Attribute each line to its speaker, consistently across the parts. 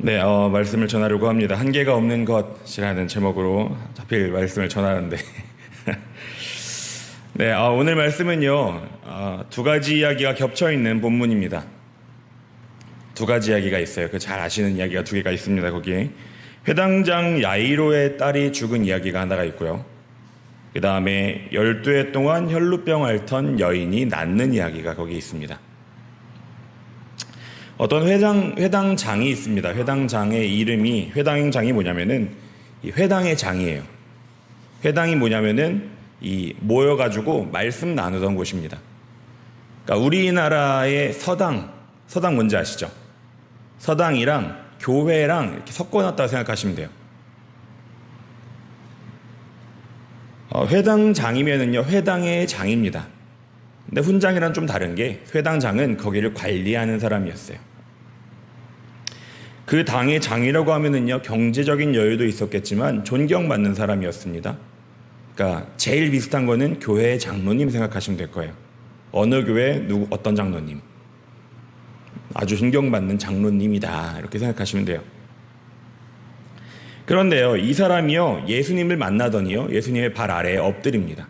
Speaker 1: 네, 말씀을 전하려고 합니다. 한계가 없는 것이라는 제목으로 하필 말씀을 전하는데. 네, 오늘 말씀은요, 두 가지 이야기가 겹쳐 있는 본문입니다. 두 가지 이야기가 있어요. 그 잘 아시는 이야기가 두 개가 있습니다. 거기에 회당장 야이로의 딸이 죽은 이야기가 하나가 있고요. 그 다음에 12해 동안 혈루병 앓던 여인이 낫는 이야기가 거기 있습니다. 어떤 회당장이 있습니다. 회당장의 이름이, 회당장이 뭐냐면은, 이 회당의 장이에요. 회당이 뭐냐면은, 모여가지고 말씀 나누던 곳입니다. 그러니까 우리나라의 서당 뭔지 아시죠? 서당이랑 교회랑 이렇게 섞어놨다고 생각하시면 돼요. 회당장이면은요, 회당의 장입니다. 근데 훈장이랑 좀 다른 게, 회당장은 거기를 관리하는 사람이었어요. 그 당의 장이라고 하면은요, 경제적인 여유도 있었겠지만 존경받는 사람이었습니다. 그러니까 제일 비슷한 거는 교회의 장로님 생각하시면 될 거예요. 어느 교회 어떤 장로님, 아주 존경받는 장로님이다, 이렇게 생각하시면 돼요. 그런데요, 이 사람이요, 예수님을 만나더니요, 예수님의 발 아래에 엎드립니다.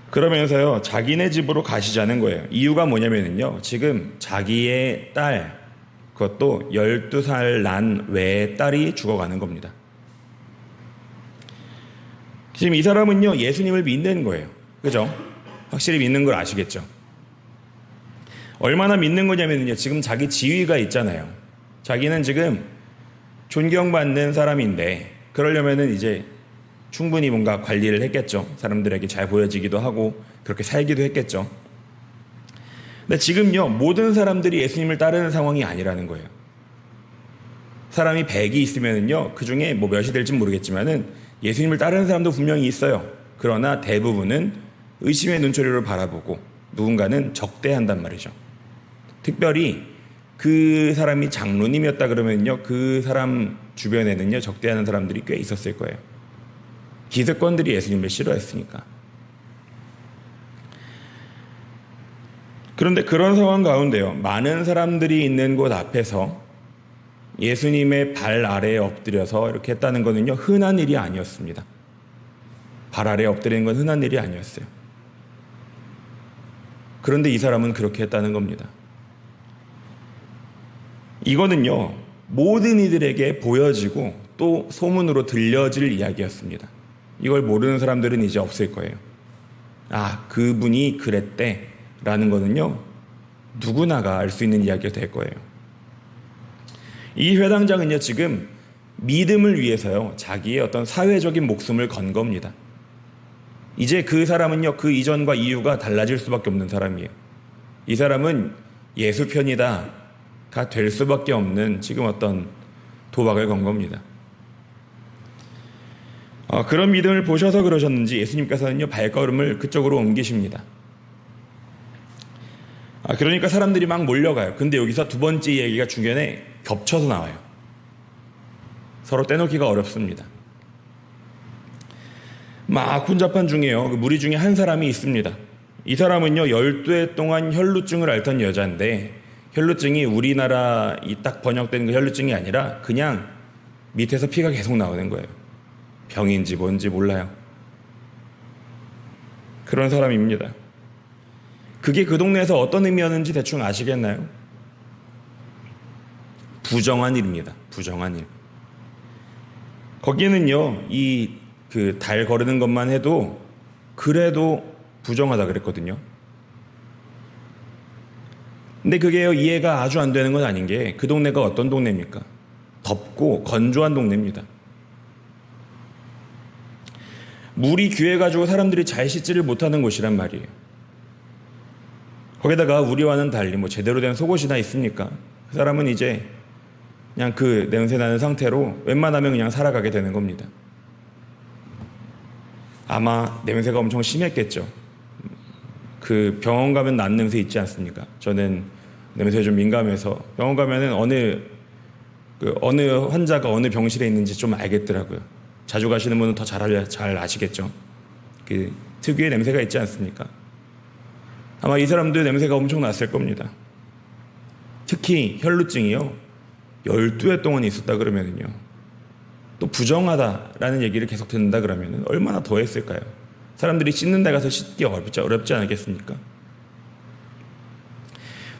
Speaker 1: 그러면서요, 자기네 집으로 가시자는 거예요. 이유가 뭐냐면요, 지금 자기의 딸, 그것도 12살 난 외의 딸이 죽어가는 겁니다. 지금 이 사람은요, 예수님을 믿는 거예요. 그죠? 확실히 믿는 걸 아시겠죠? 얼마나 믿는 거냐면요, 지금 자기 지위가 있잖아요. 자기는 지금 존경받는 사람인데, 그러려면은 이제 충분히 뭔가 관리를 했겠죠. 사람들에게 잘 보여지기도 하고 그렇게 살기도 했겠죠. 근데 지금요, 모든 사람들이 예수님을 따르는 상황이 아니라는 거예요. 사람이 100이 있으면은요, 그 중에 뭐 몇이 될지 모르겠지만은 예수님을 따르는 사람도 분명히 있어요. 그러나 대부분은 의심의 눈초리로 바라보고 누군가는 적대한단 말이죠. 특별히 그 사람이 장로님이었다 그러면요, 그 사람 주변에는요, 적대하는 사람들이 꽤 있었을 거예요. 기득권들이 예수님을 싫어했으니까. 그런데 그런 상황 가운데요, 많은 사람들이 있는 곳 앞에서 예수님의 발 아래에 엎드려서 이렇게 했다는 것은요, 흔한 일이 아니었습니다. 발 아래에 엎드리는 건 흔한 일이 아니었어요. 그런데 이 사람은 그렇게 했다는 겁니다. 이거는요, 모든 이들에게 보여지고 또 소문으로 들려질 이야기였습니다. 이걸 모르는 사람들은 이제 없을 거예요. 그분이 그랬대 라는 거는요, 누구나가 알 수 있는 이야기가 될 거예요. 이 회당장은요, 지금 믿음을 위해서요, 자기의 어떤 사회적인 목숨을 건 겁니다. 이제 그 사람은요, 그 이전과 이유가 달라질 수밖에 없는 사람이에요. 이 사람은 예수 편이다가 될 수밖에 없는 지금 어떤 도박을 건 겁니다. 그런 믿음을 보셔서 그러셨는지 예수님께서는요, 발걸음을 그쪽으로 옮기십니다. 그러니까 사람들이 막 몰려가요. 근데 여기서 두 번째 얘기가 중간에 겹쳐서 나와요. 서로 떼놓기가 어렵습니다. 막 혼잡한 중에요, 그 무리 중에 한 사람이 있습니다. 이 사람은요, 12해 동안 혈루증을 앓던 여자인데, 혈루증이 우리나라 이 딱 번역된 그 혈루증이 아니라 그냥 밑에서 피가 계속 나오는 거예요. 병인지 뭔지 몰라요. 그런 사람입니다. 그게 그 동네에서 어떤 의미였는지 대충 아시겠나요? 부정한 일입니다. 부정한 일. 거기는요, 그 달 거르는 것만 해도 그래도 부정하다 그랬거든요. 근데 그게요, 이해가 아주 안 되는 건 아닌 게, 그 동네가 어떤 동네입니까? 덥고 건조한 동네입니다. 물이 귀해가지고 사람들이 잘 씻지를 못하는 곳이란 말이에요. 거기다가 우리와는 달리 뭐 제대로 된 속옷이나 있습니까? 그 사람은 이제 그냥 그 냄새 나는 상태로 웬만하면 그냥 살아가게 되는 겁니다. 아마 냄새가 엄청 심했겠죠. 그 병원 가면 난 냄새 있지 않습니까? 저는 냄새에 좀 민감해서 병원 가면은 어느 환자가 어느 병실에 있는지 좀 알겠더라고요. 자주 가시는 분은 더 잘 아시겠죠. 그 특유의 냄새가 있지 않습니까? 아마 이 사람도 냄새가 엄청 났을 겁니다. 특히 혈루증이요. 12해 동안 있었다 그러면은요. 또 부정하다라는 얘기를 계속 듣는다 그러면은 얼마나 더 했을까요? 사람들이 씻는 데 가서 씻기 어렵지 않겠습니까?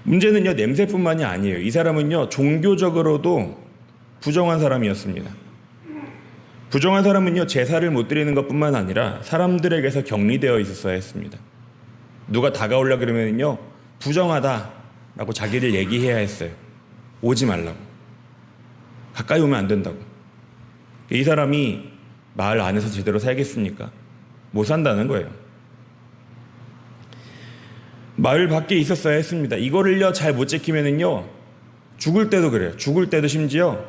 Speaker 1: 문제는요, 냄새뿐만이 아니에요. 이 사람은요, 종교적으로도 부정한 사람이었습니다. 부정한 사람은요, 제사를 못 드리는 것뿐만 아니라 사람들에게서 격리되어 있었어야 했습니다. 누가 다가오려 그러면요, 부정하다라고 자기를 얘기해야 했어요. 오지 말라고. 가까이 오면 안 된다고. 이 사람이 마을 안에서 제대로 살겠습니까? 못 산다는 거예요. 마을 밖에 있었어야 했습니다. 이거를요, 잘 못 지키면은요, 죽을 때도 그래요. 죽을 때도 심지어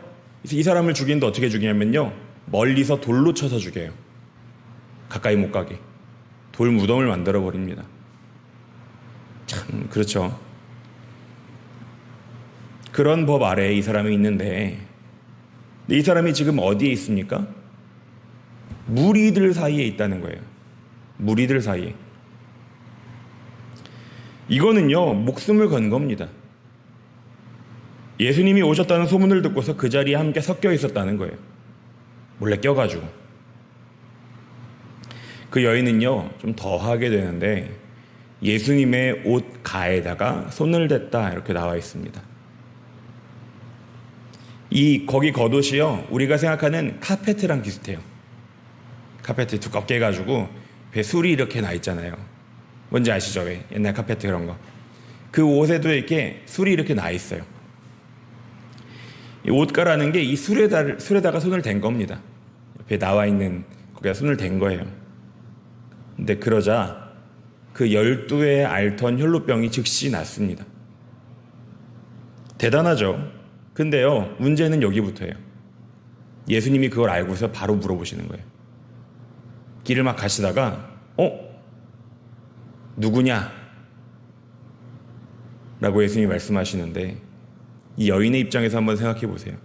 Speaker 1: 이 사람을 죽이는데 어떻게 죽이냐면요, 멀리서 돌로 쳐서 죽여요. 가까이 못 가게. 돌 무덤을 만들어 버립니다. 참 그렇죠. 그런 법 아래에 이 사람이 있는데 이 사람이 지금 어디에 있습니까? 무리들 사이에 있다는 거예요. 무리들 사이에. 이거는요, 목숨을 건 겁니다. 예수님이 오셨다는 소문을 듣고서 그 자리에 함께 섞여 있었다는 거예요. 몰래 껴가지고. 그 여인은요, 좀 더 하게 되는데 예수님의 옷 가에다가 손을 댔다 이렇게 나와 있습니다. 거기 겉옷이요, 우리가 생각하는 카페트랑 비슷해요. 카페트 두껍게 해가지고 배 술이 이렇게 나 있잖아요. 뭔지 아시죠? 왜? 옛날 카페트 그런 거. 그 옷에도 이렇게 술이 이렇게 나 있어요. 이 옷가라는 게 이 술에다가 손을 댄 겁니다. 옆에 나와 있는 거기다 손을 댄 거예요. 근데 그러자 그 12의 앓던 혈루병이 즉시 났습니다. 대단하죠? 근데요, 문제는 여기부터예요. 예수님이 그걸 알고서 바로 물어보시는 거예요. 길을 막 가시다가 누구냐? 라고 예수님이 말씀하시는데 이 여인의 입장에서 한번 생각해 보세요.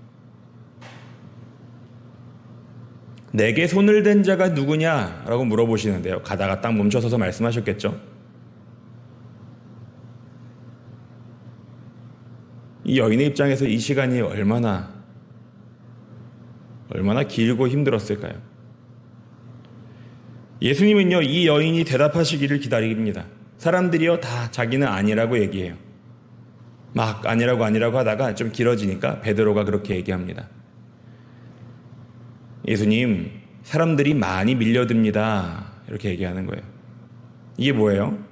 Speaker 1: 내게 손을 댄 자가 누구냐? 라고 물어보시는데요. 가다가 딱 멈춰서서 말씀하셨겠죠? 이 여인의 입장에서 이 시간이 얼마나 길고 힘들었을까요? 예수님은요, 이 여인이 대답하시기를 기다립니다. 사람들이요, 다 자기는 아니라고 얘기해요. 막 아니라고 하다가 좀 길어지니까 베드로가 그렇게 얘기합니다. 예수님, 사람들이 많이 밀려듭니다. 이렇게 얘기하는 거예요. 이게 뭐예요?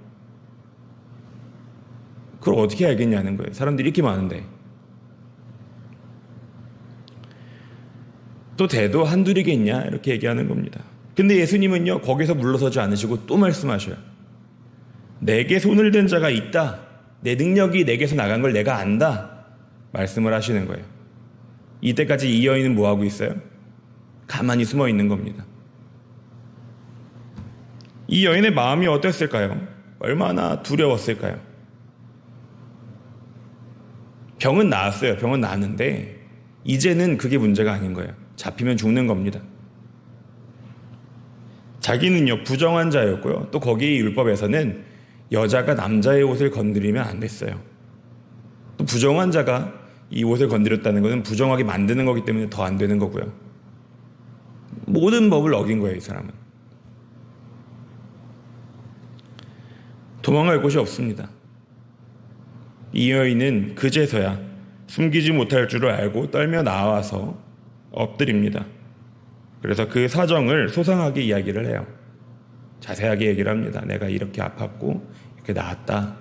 Speaker 1: 그걸 어떻게 알겠냐는 거예요. 사람들이 이렇게 많은데. 또 대도 한둘이겠냐? 이렇게 얘기하는 겁니다. 근데 예수님은요, 거기서 물러서지 않으시고 또 말씀하셔요. 내게 손을 댄 자가 있다. 내 능력이 내게서 나간 걸 내가 안다. 말씀을 하시는 거예요. 이때까지 이 여인은 뭐 하고 있어요? 가만히 숨어 있는 겁니다. 이 여인의 마음이 어땠을까요? 얼마나 두려웠을까요? 병은 나았어요. 병은 나았는데 이제는 그게 문제가 아닌 거예요. 잡히면 죽는 겁니다. 자기는요, 부정한 자였고요. 또 거기 율법에서는 여자가 남자의 옷을 건드리면 안 됐어요. 또 부정한 자가 이 옷을 건드렸다는 것은 부정하게 만드는 거기 때문에 더 안 되는 거고요. 모든 법을 어긴 거예요, 이 사람은. 도망갈 곳이 없습니다. 이 여인은 그제서야 숨기지 못할 줄을 알고 떨며 나와서 엎드립니다. 그래서 그 사정을 소상하게 이야기를 해요. 자세하게 얘기를 합니다. 내가 이렇게 아팠고 이렇게 나았다.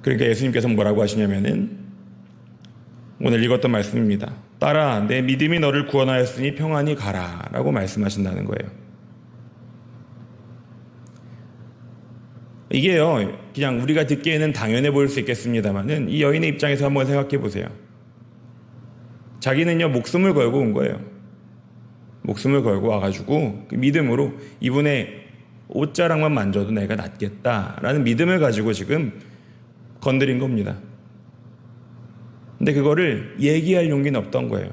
Speaker 1: 그러니까 예수님께서 뭐라고 하시냐면은 오늘 읽었던 말씀입니다. 딸아, 내 믿음이 너를 구원하였으니 평안히 가라 라고 말씀하신다는 거예요. 이게요, 그냥 우리가 듣기에는 당연해 보일 수 있겠습니다만은 이 여인의 입장에서 한번 생각해 보세요. 자기는요, 목숨을 걸고 온 거예요. 목숨을 걸고 와가지고 그 믿음으로 이분의 옷자락만 만져도 내가 낫겠다라는 믿음을 가지고 지금 건드린 겁니다. 근데 그거를 얘기할 용기는 없던 거예요.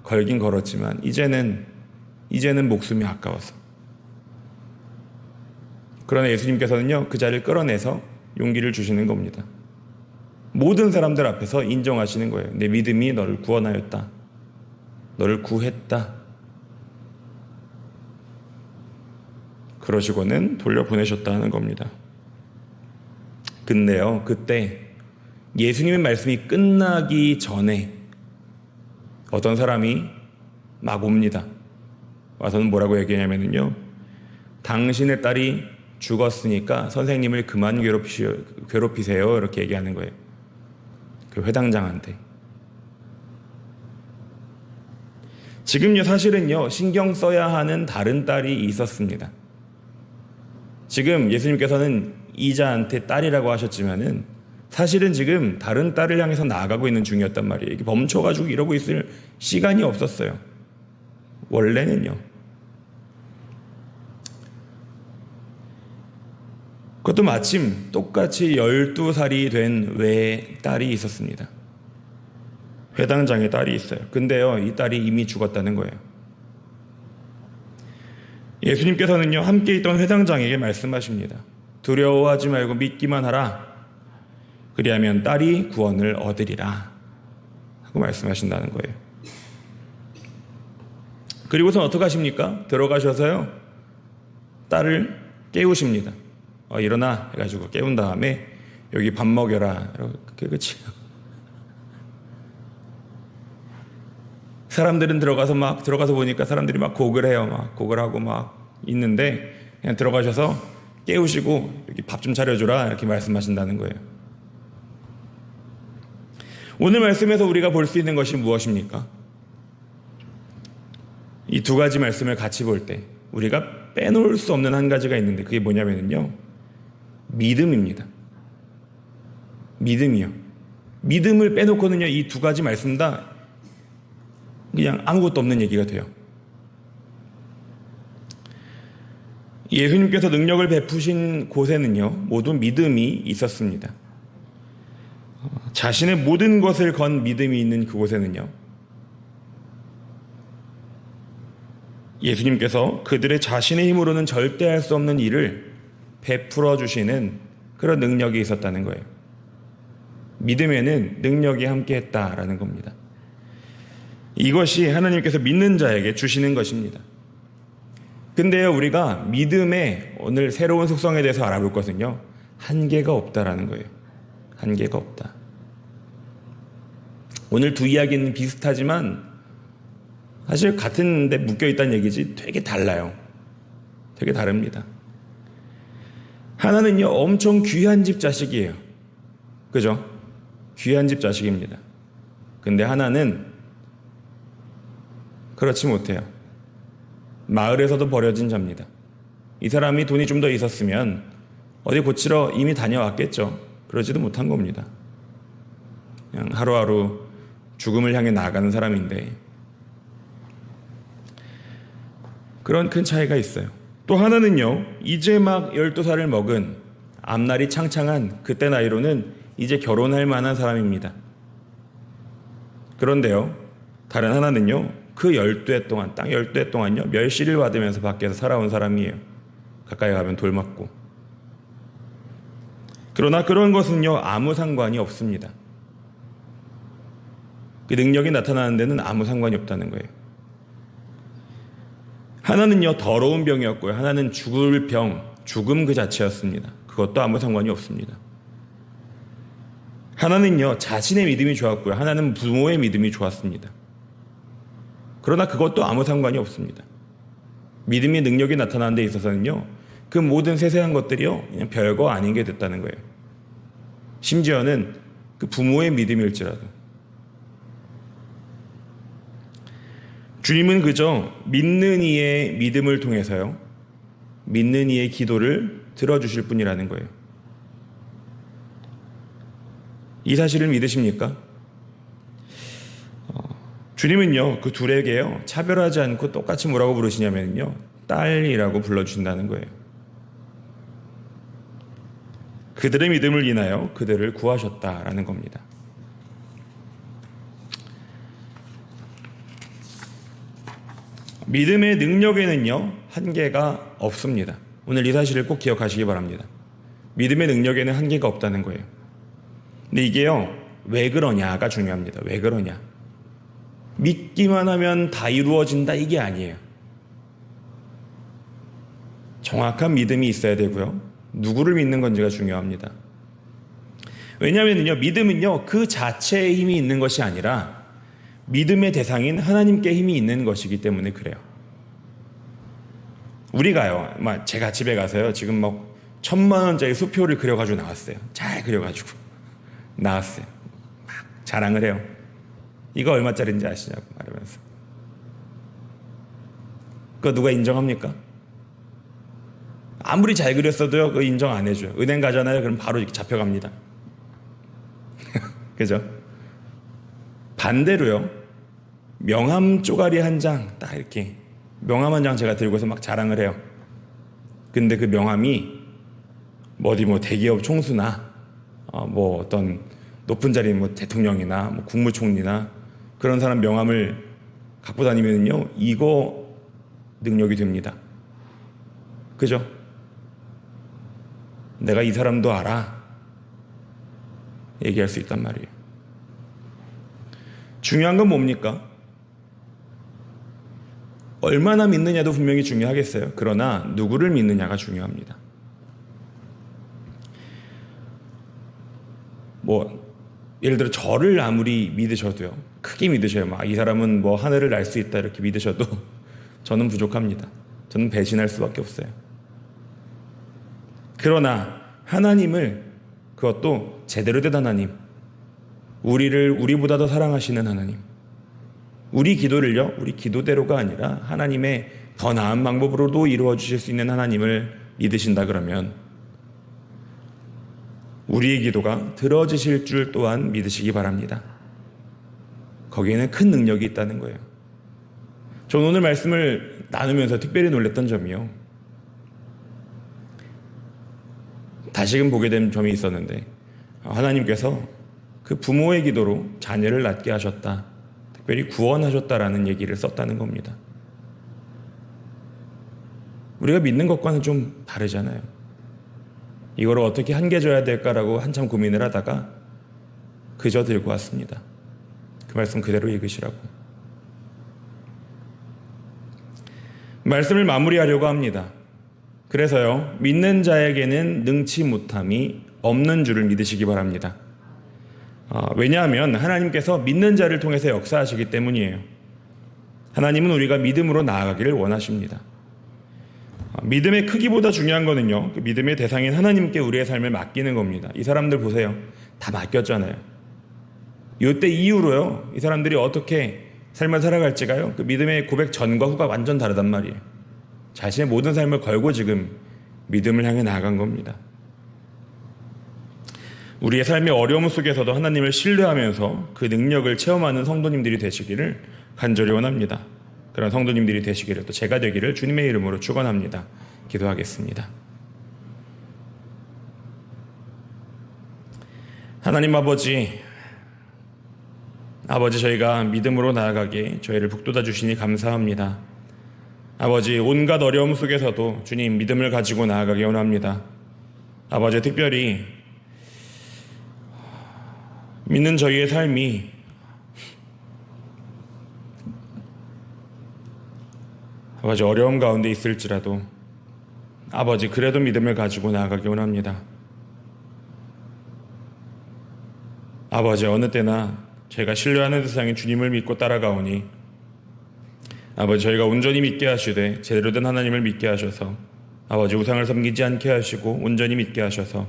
Speaker 1: 걸긴 걸었지만 이제는 목숨이 아까워서. 그러나 예수님께서는요, 그 자리를 끌어내서 용기를 주시는 겁니다. 모든 사람들 앞에서 인정하시는 거예요. 내 믿음이 너를 구원하였다. 너를 구했다. 그러시고는 돌려보내셨다는 겁니다. 근데요, 그때 예수님의 말씀이 끝나기 전에 어떤 사람이 막 옵니다. 와서는 뭐라고 얘기하냐면요, 당신의 딸이 죽었으니까 선생님을 그만 괴롭히세요. 이렇게 얘기하는 거예요. 그 회당장한테. 지금요, 사실은요, 신경 써야 하는 다른 딸이 있었습니다. 지금 예수님께서는 이자한테 딸이라고 하셨지만은 사실은 지금 다른 딸을 향해서 나아가고 있는 중이었단 말이에요. 이게 멈춰가지고 이러고 있을 시간이 없었어요. 원래는요. 그것도 마침 똑같이 12살이 된 외딸이 있었습니다. 회당장의 딸이 있어요. 근데요, 이 딸이 이미 죽었다는 거예요. 예수님께서는요, 함께 있던 회당장에게 말씀하십니다. 두려워하지 말고 믿기만 하라. 그리하면 딸이 구원을 얻으리라. 하고 말씀하신다는 거예요. 그리고선 어떻게 하십니까? 들어가셔서요, 딸을 깨우십니다. 일어나 해가지고 깨운 다음에 여기 밥 먹여라. 이렇게 끝이에요. 사람들은 들어가서 보니까 사람들이 막 곡을 해요. 막 곡을 하고 막 있는데 그냥 들어가셔서 깨우시고 여기 밥 좀 차려주라 이렇게 말씀하신다는 거예요. 오늘 말씀에서 우리가 볼 수 있는 것이 무엇입니까? 이 두 가지 말씀을 같이 볼 때 우리가 빼놓을 수 없는 한 가지가 있는데 그게 뭐냐면요, 믿음입니다. 믿음이요. 믿음을 빼놓고는요, 이 두 가지 말씀 다 그냥 아무것도 없는 얘기가 돼요. 예수님께서 능력을 베푸신 곳에는요, 모두 믿음이 있었습니다. 자신의 모든 것을 건 믿음이 있는 그곳에는요, 예수님께서 그들의 자신의 힘으로는 절대 할 수 없는 일을 베풀어 주시는 그런 능력이 있었다는 거예요. 믿음에는 능력이 함께했다라는 겁니다. 이것이 하나님께서 믿는 자에게 주시는 것입니다. 근데요, 우리가 믿음의 오늘 새로운 속성에 대해서 알아볼 것은요, 한계가 없다라는 거예요. 한계가 없다. 오늘 두 이야기는 비슷하지만 사실 같은 데 묶여 있다는 얘기지 되게 달라요. 되게 다릅니다. 하나는요, 엄청 귀한 집 자식이에요. 그죠? 귀한 집 자식입니다. 근데 하나는 그렇지 못해요. 마을에서도 버려진 자입니다. 이 사람이 돈이 좀 더 있었으면 어디 고치러 이미 다녀왔겠죠. 그러지도 못한 겁니다. 그냥 하루하루 죽음을 향해 나아가는 사람인데, 그런 큰 차이가 있어요. 또 하나는요, 이제 막 12살을 먹은 앞날이 창창한 그때 나이로는 이제 결혼할 만한 사람입니다. 그런데요, 다른 하나는요, 그 12해 동안, 딱 12해 동안요, 멸시를 받으면서 밖에서 살아온 사람이에요. 가까이 가면 돌 맞고. 그러나 그런 것은요, 아무 상관이 없습니다. 그 능력이 나타나는 데는 아무 상관이 없다는 거예요. 하나는요, 더러운 병이었고요. 하나는 죽을 병, 죽음 그 자체였습니다. 그것도 아무 상관이 없습니다. 하나는요, 자신의 믿음이 좋았고요. 하나는 부모의 믿음이 좋았습니다. 그러나 그것도 아무 상관이 없습니다. 믿음의 능력이 나타나는 데 있어서는요, 그 모든 세세한 것들이요, 그냥 별거 아닌 게 됐다는 거예요. 심지어는 그 부모의 믿음일지라도. 주님은 그저 믿는 이의 믿음을 통해서요, 믿는 이의 기도를 들어주실 분이라는 거예요. 이 사실을 믿으십니까? 주님은요, 그 둘에게요, 차별하지 않고 똑같이 뭐라고 부르시냐면요, 딸이라고 불러주신다는 거예요. 그들의 믿음을 인하여 그들을 구하셨다라는 겁니다. 믿음의 능력에는요, 한계가 없습니다. 오늘 이 사실을 꼭 기억하시기 바랍니다. 믿음의 능력에는 한계가 없다는 거예요. 근데 이게요, 왜 그러냐가 중요합니다. 왜 그러냐. 믿기만 하면 다 이루어진다, 이게 아니에요. 정확한 믿음이 있어야 되고요. 누구를 믿는 건지가 중요합니다. 왜냐하면요, 믿음은요, 그 자체의 힘이 있는 것이 아니라 믿음의 대상인 하나님께 힘이 있는 것이기 때문에 그래요. 우리가요, 제가 집에 가서요, 지금 1,000만 원짜리 수표를 그려가지고 나왔어요. 잘 그려가지고 나왔어요. 막 자랑을 해요. 이거 얼마짜리인지 아시냐고 말하면서. 그거 누가 인정합니까? 아무리 잘 그렸어도요, 그거 인정 안 해줘요. 은행 가잖아요, 그럼 바로 이렇게 잡혀갑니다. 그죠? 반대로요, 명함 쪼가리 한 장, 딱 이렇게 명함 한 장 제가 들고서 막 자랑을 해요. 근데 그 명함이 어디 대기업 총수나 어떤 높은 자리 대통령이나 국무총리나 그런 사람 명함을 갖고 다니면요, 이거 능력이 됩니다. 그죠? 내가 이 사람도 알아, 얘기할 수 있단 말이에요. 중요한 건 뭡니까? 얼마나 믿느냐도 분명히 중요하겠어요. 그러나 누구를 믿느냐가 중요합니다. 예를 들어 저를 아무리 믿으셔도요, 크게 믿으셔요. 이 사람은 하늘을 날 수 있다, 이렇게 믿으셔도 저는 부족합니다. 저는 배신할 수밖에 없어요. 그러나 하나님을, 그것도 제대로 된 하나님, 우리보다 더 사랑하시는 하나님, 우리 기도를요, 우리 기도대로가 아니라 하나님의 더 나은 방법으로도 이루어 주실 수 있는 하나님을 믿으신다 그러면 우리의 기도가 들어지실 줄 또한 믿으시기 바랍니다. 거기에는 큰 능력이 있다는 거예요. 저는 오늘 말씀을 나누면서 특별히 놀랐던 점이요, 다시금 보게 된 점이 있었는데, 하나님께서 그 부모의 기도로 자녀를 낳게 하셨다, 특별히 구원하셨다라는 얘기를 썼다는 겁니다. 우리가 믿는 것과는 좀 다르잖아요. 이거를 어떻게 한계줘야 될까라고 한참 고민을 하다가 그저 들고 왔습니다. 그 말씀 그대로 읽으시라고. 말씀을 마무리하려고 합니다. 그래서요, 믿는 자에게는 능치 못함이 없는 줄을 믿으시기 바랍니다. 왜냐하면 하나님께서 믿는 자를 통해서 역사하시기 때문이에요. 하나님은 우리가 믿음으로 나아가기를 원하십니다. 믿음의 크기보다 중요한 거는요, 그 믿음의 대상인 하나님께 우리의 삶을 맡기는 겁니다. 이 사람들 보세요. 다 맡겼잖아요. 이때 이후로요, 이 사람들이 어떻게 삶을 살아갈지가요, 그 믿음의 고백 전과 후가 완전 다르단 말이에요. 자신의 모든 삶을 걸고 지금 믿음을 향해 나아간 겁니다. 우리의 삶의 어려움 속에서도 하나님을 신뢰하면서 그 능력을 체험하는 성도님들이 되시기를 간절히 원합니다. 그런 성도님들이 되시기를, 또 제가 되기를 주님의 이름으로 축원합니다. 기도하겠습니다. 하나님 아버지, 저희가 믿음으로 나아가게 저희를 북돋아 주시니 감사합니다. 아버지, 온갖 어려움 속에서도 주님 믿음을 가지고 나아가기 원합니다. 아버지, 특별히 믿는 저희의 삶이 아버지 어려움 가운데 있을지라도 아버지 그래도 믿음을 가지고 나아가기 원합니다. 아버지, 어느 때나 저희가 신뢰하는 세상에 주님을 믿고 따라가오니 아버지, 저희가 온전히 믿게 하시되 제대로 된 하나님을 믿게 하셔서 아버지 우상을 섬기지 않게 하시고 온전히 믿게 하셔서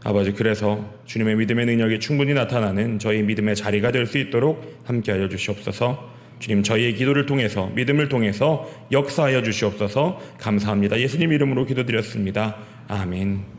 Speaker 1: 아버지, 그래서 주님의 믿음의 능력이 충분히 나타나는 저희 믿음의 자리가 될 수 있도록 함께하여 주시옵소서. 주님, 저희의 기도를 통해서, 믿음을 통해서 역사하여 주시옵소서. 감사합니다. 예수님 이름으로 기도드렸습니다. 아멘.